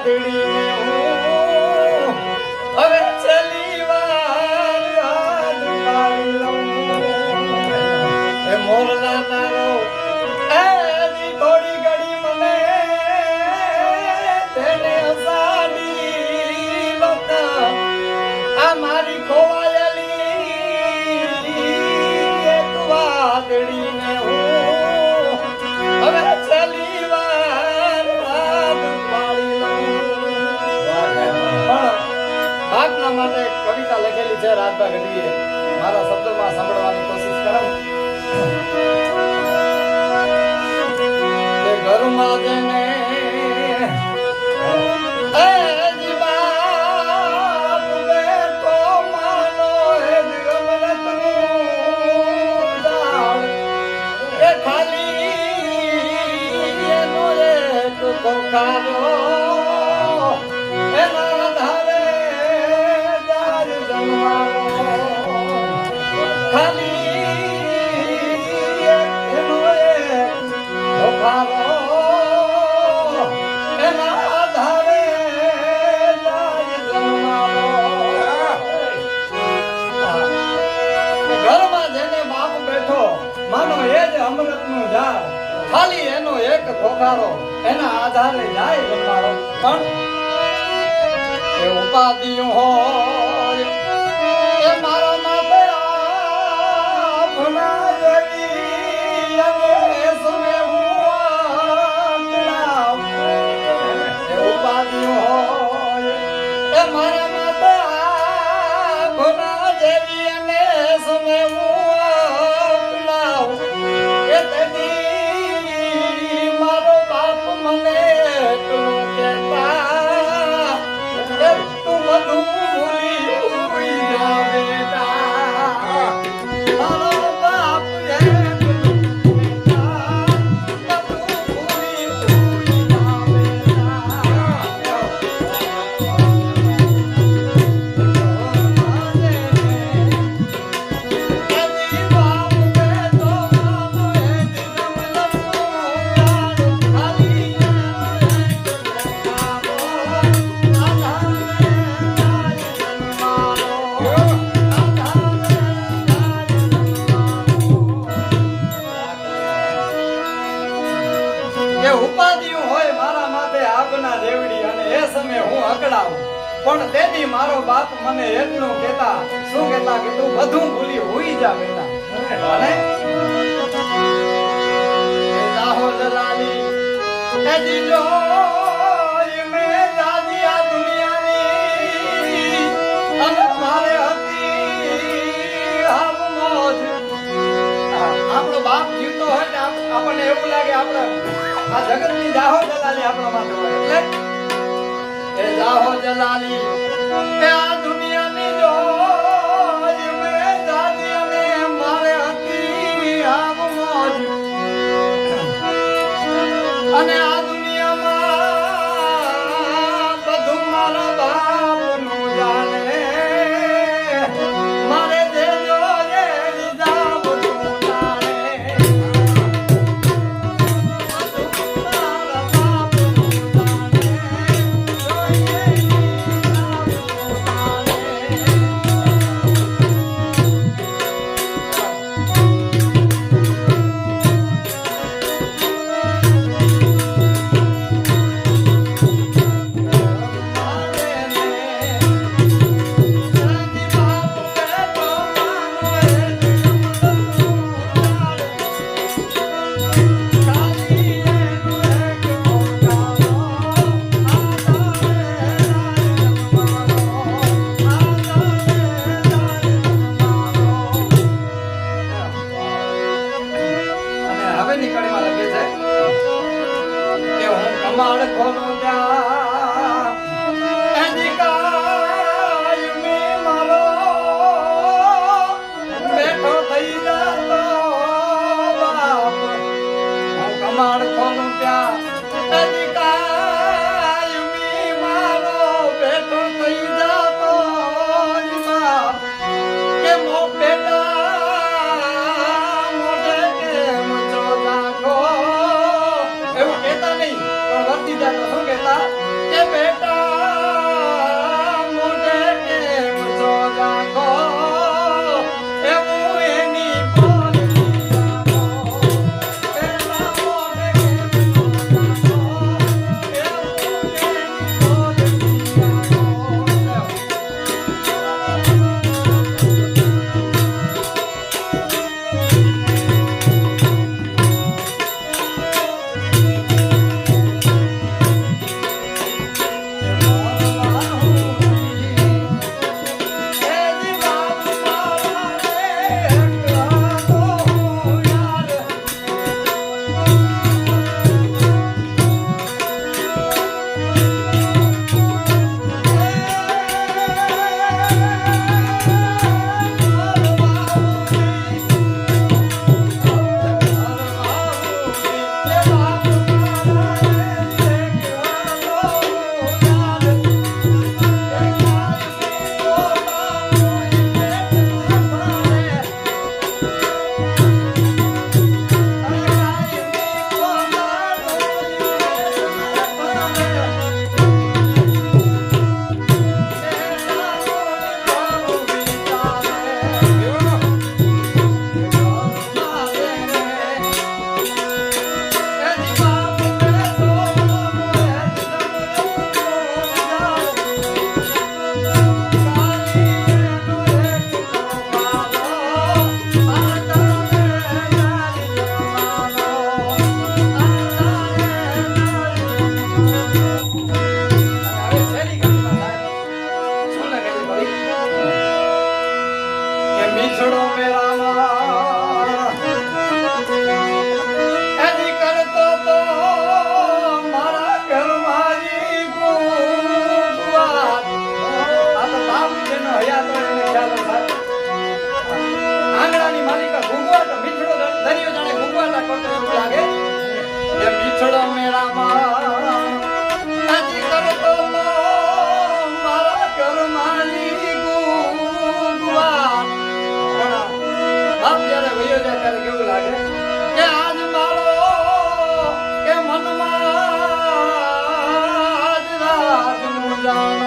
વાદળીને હું હવે છેલ્લી વાર હાથ પાડી લઉં એ મોરલા તારો એ થોડી ઘડી મને તેને સાડી લોકા આ મારી ખોવાયેલી એક વાદળીને હું હવે છેલ્લી વાર હાથ પાડી લઉં ભાગના માટે કવિતા લખેલી છે રાજભા ગઢવીએ મારા શબ્દોમાં સાંભળવાની કોશિશ કરું કે ઘરમાં જઈને ખાલી એનો એક ખોખારો એના આધારે જાય જમવારો પણ એ ઉપાધિઓ હોય એ મારા માટે આપના દેવી અને સુમે હું એ ઉપાધિઓ હોય એ મારા માટે આપના દેવી અને સુમે હું પણ તેથી મારો બાપ મને એટલું કહેતા શું કહેતા કે તું બધું ભૂલી હોઈ જા બેટા અને જાહો જલાલી એ દીજો મે દાદી આ દુનિયાની અને મારે હતી આમ મોજ આપણો બાપ જીવતો હોય ને આપણને એવું લાગે આપણે આ જગતની જાહો જલાલી આપણા માટે હોય એટલે એ જાહો જલાલી એ આ દુનિયાની જોજ મે દાદી અને મારે હતી આમ મોજ અને આ દુનિયામાં બધું મારા બાપનું જાણે મારે દેજો રે લીધા બધું જાણે બધું મારા બાપનું જાણે ત્યારે કેવું લાગે કે આજ મારો કે મનમાં આજ રાજ મુજાનો